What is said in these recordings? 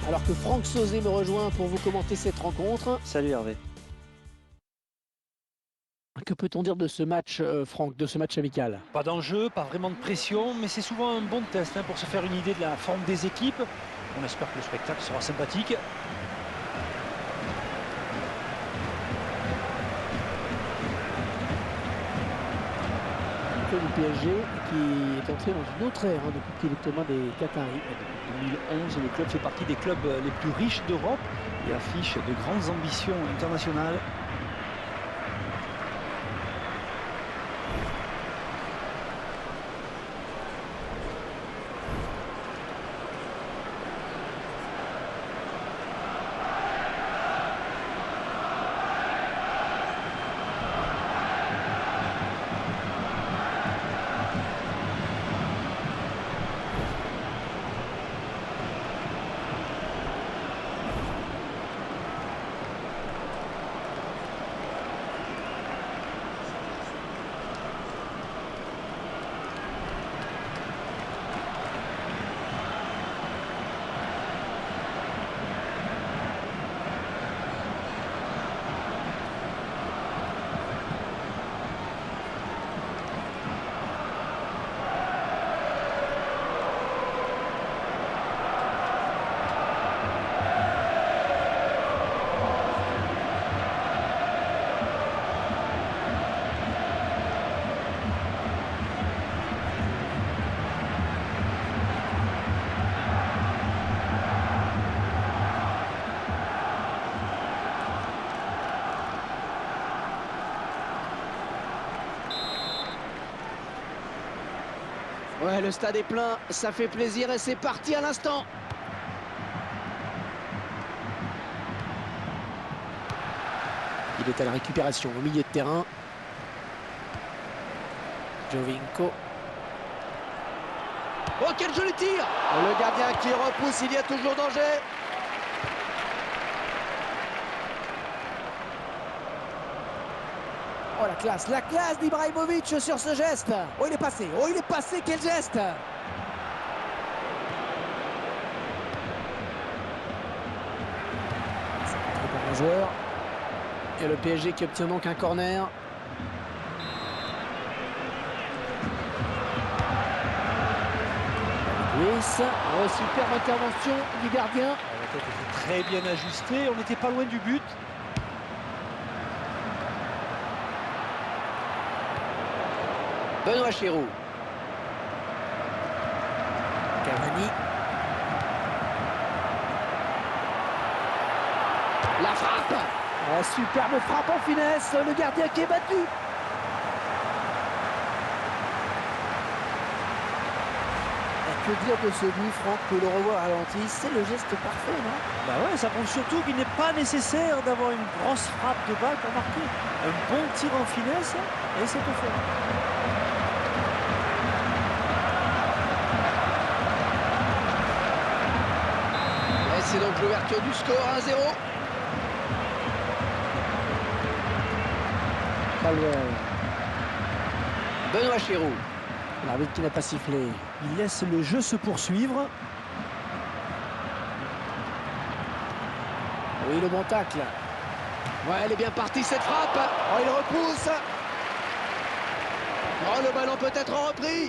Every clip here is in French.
Alors que Franck Sauzet me rejoint pour vous commenter cette rencontre. Salut Hervé. Que peut-on dire de ce match, Franck, de ce match amical? Pas d'enjeu, pas vraiment de pression, mais c'est souvent un bon test pour se faire une idée de la forme des équipes. On espère que le spectacle sera sympathique. Du PSG qui est entré dans une autre ère depuis qu'il est aux mains des Qataris. Depuis 2011, le club fait partie des clubs les plus riches d'Europe et affiche de grandes ambitions internationales. Ouais, le stade est plein, ça fait plaisir et c'est parti à l'instant. Il est à la récupération au milieu de terrain. Giovinco. Oh, quel joli tir! Le gardien qui repousse, il y a toujours danger. Oh, la classe d'Ibrahimovic sur ce geste. Oh, il est passé, quel geste! C'est un très bon joueur. Et le PSG qui obtient donc un corner. Luis, oh, superbe intervention du gardien. La tête était très bien ajustée, on n'était pas loin du but. Benoît Chéroux. Cavani. La frappe. Oh, superbe frappe en finesse. Le gardien qui est battu. Et que dire de ce but, Franck, que le revoir ralenti, c'est le geste parfait, non? Bah ouais, ça prouve surtout qu'il n'est pas nécessaire d'avoir une grosse frappe de balle pour marquer. Un bon tir en finesse et c'est tout fait. C'est donc l'ouverture du score 1-0. Benoît Chéroux. L'arbitre qui n'a pas sifflé. Il laisse le jeu se poursuivre. Oui, le bon tacle. Ouais, elle est bien partie cette frappe. Oh, il repousse. Oh, le ballon peut être repris.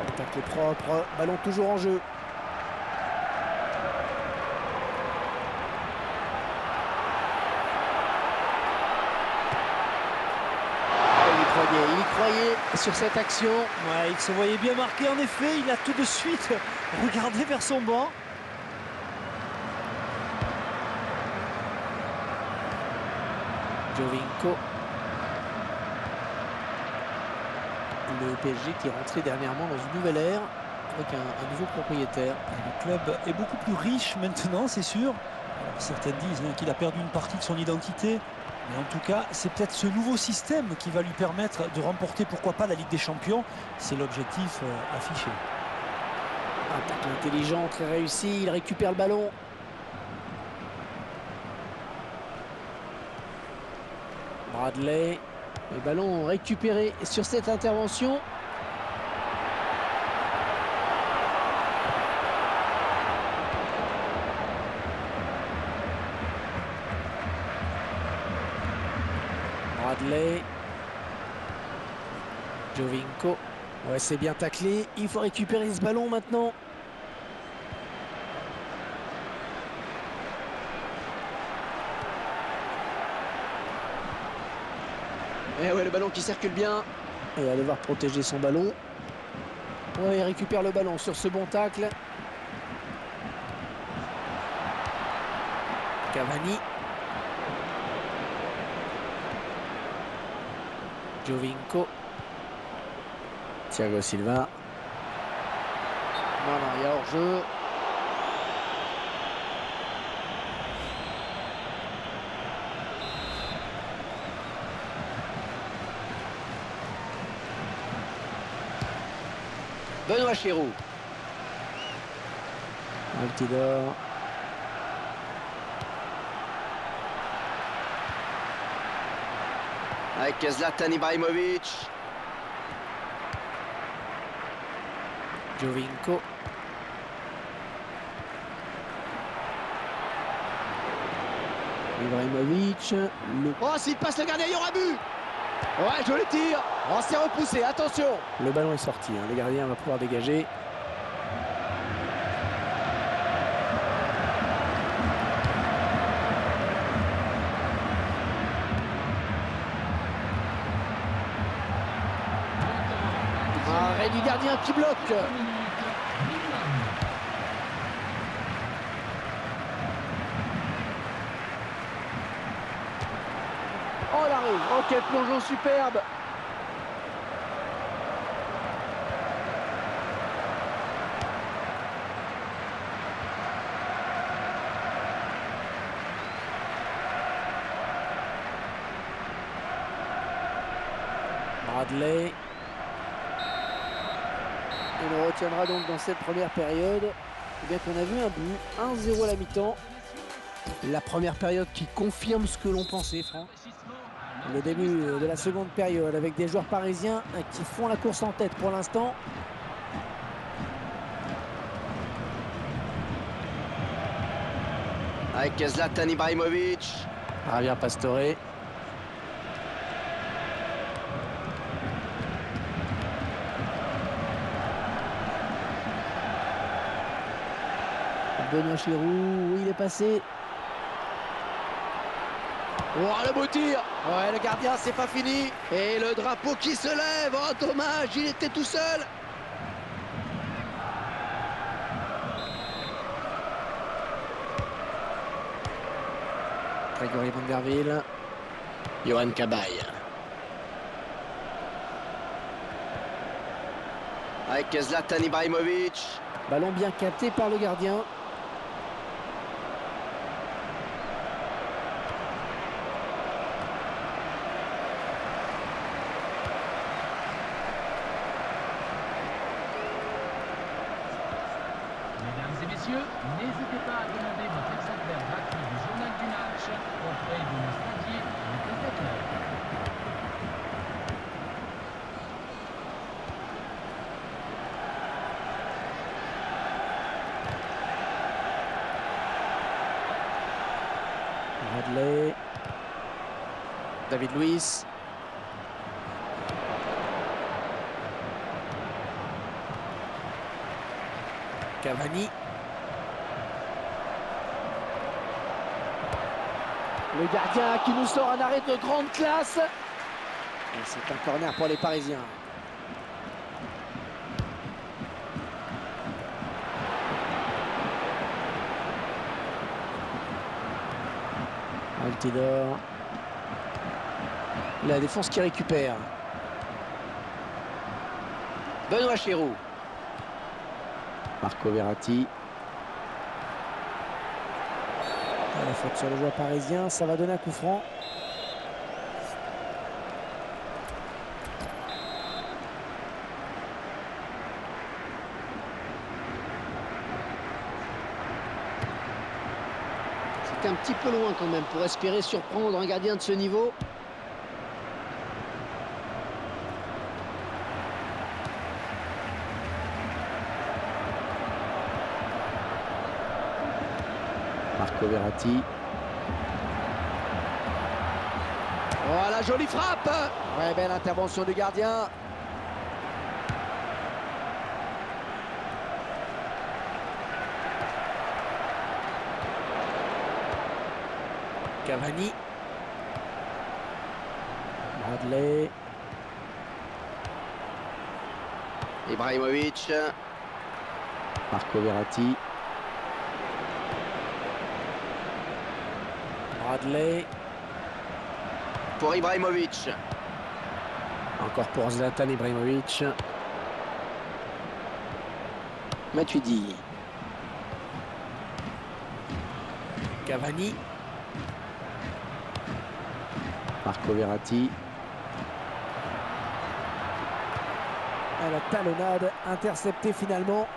Le tacle est propre. Ballon toujours en jeu. Il y croyait sur cette action. Ouais, il se voyait bien marqué en effet, il a tout de suite regardé vers son banc. Giovinco. Le PSG qui est rentré dernièrement dans une nouvelle ère avec un nouveau propriétaire. Le club est beaucoup plus riche maintenant, c'est sûr. Alors, certains disent qu'il a perdu une partie de son identité. Mais en tout cas, c'est peut-être ce nouveau système qui va lui permettre de remporter, pourquoi pas, la Ligue des Champions. C'est l'objectif affiché. Un tacle intelligent, très réussi. Il récupère le ballon. Bradley. Le ballon récupéré sur cette intervention. Bradley. Jovinko. Ouais, c'est bien taclé. Il faut récupérer ce ballon maintenant. Et ouais, le ballon qui circule bien. Et va devoir protéger son ballon. Ouais, il récupère le ballon sur ce bon tacle. Cavani. Jovinko. Thiago Silva. Voilà, il y a hors-jeu. Benoît Chirou. Altidore. Avec Zlatan Ibrahimovic. Jovinko. Ibrahimovic. Oh, s'il passe le gardien, il y aura but. Ouais, joli tir. Oh, c'est repoussé, attention. Le ballon est sorti, hein. Le gardien va pouvoir dégager. Arrêt du gardien qui bloque. Oh l'arrêt. Oh quel plongeon superbe. Bradley. On le retiendra donc dans cette première période. Eh bien qu'on a vu un but, 1-0 à la mi-temps. La première période qui confirme ce que l'on pensait, Franck. Le début de la seconde période avec des joueurs parisiens qui font la course en tête pour l'instant. Avec Zlatan Ibrahimovic. Javier Pastore. Benoît Chirou, où il est passé. Oh, le beau tir. Ouais, le gardien, c'est pas fini. Et le drapeau qui se lève. Oh, dommage, il était tout seul. Grégory Vanderville. Johan Cabaye. Avec Zlatan Ibrahimovic. Ballon bien capté par le gardien. Mesdames et messieurs, n'hésitez pas à demander votre exemplaire gratuit du journal du match auprès de nos stagiaires et spectateurs. Bradley. David Luiz. Cavani. Le gardien qui nous sort un arrêt de grande classe. Et c'est un corner pour les Parisiens. Altidore. La défense qui récupère. Benoît Chirou. Marco Verratti. La faute sur le joueur parisien, ça va donner un coup franc. C'est un petit peu loin quand même pour espérer surprendre un gardien de ce niveau. Marco Verratti. Oh, la jolie frappe. Ouais, belle intervention du gardien. Cavani. Bradley. Ibrahimovic. Marco Verratti. Bradley. Pour Ibrahimovic. Encore pour Zlatan Ibrahimovic. Matuidi. Cavani. Marco Verratti. À la talonnade, intercepté finalement.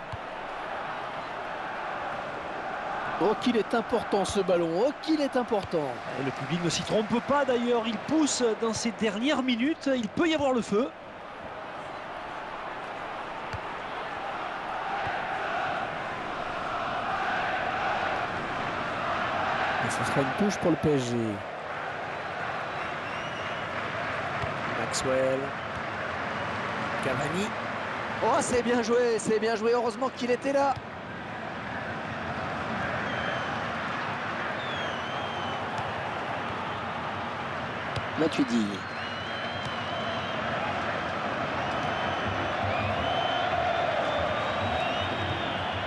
Oh, qu'il est important ce ballon. Oh, qu'il est important. Et le public ne s'y trompe pas d'ailleurs, il pousse dans ces dernières minutes, il peut y avoir le feu. Et ce sera une touche pour le PSG. Maxwell. Cavani. Oh, c'est bien joué, c'est bien joué. Heureusement qu'il était là. Matuidi.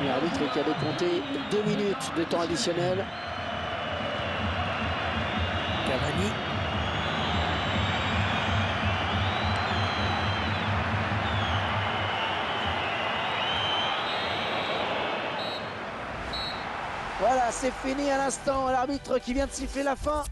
L'arbitre qui avait compté 2 minutes de temps additionnel. Cavani. Voilà, c'est fini à l'instant. L'arbitre qui vient de siffler la fin.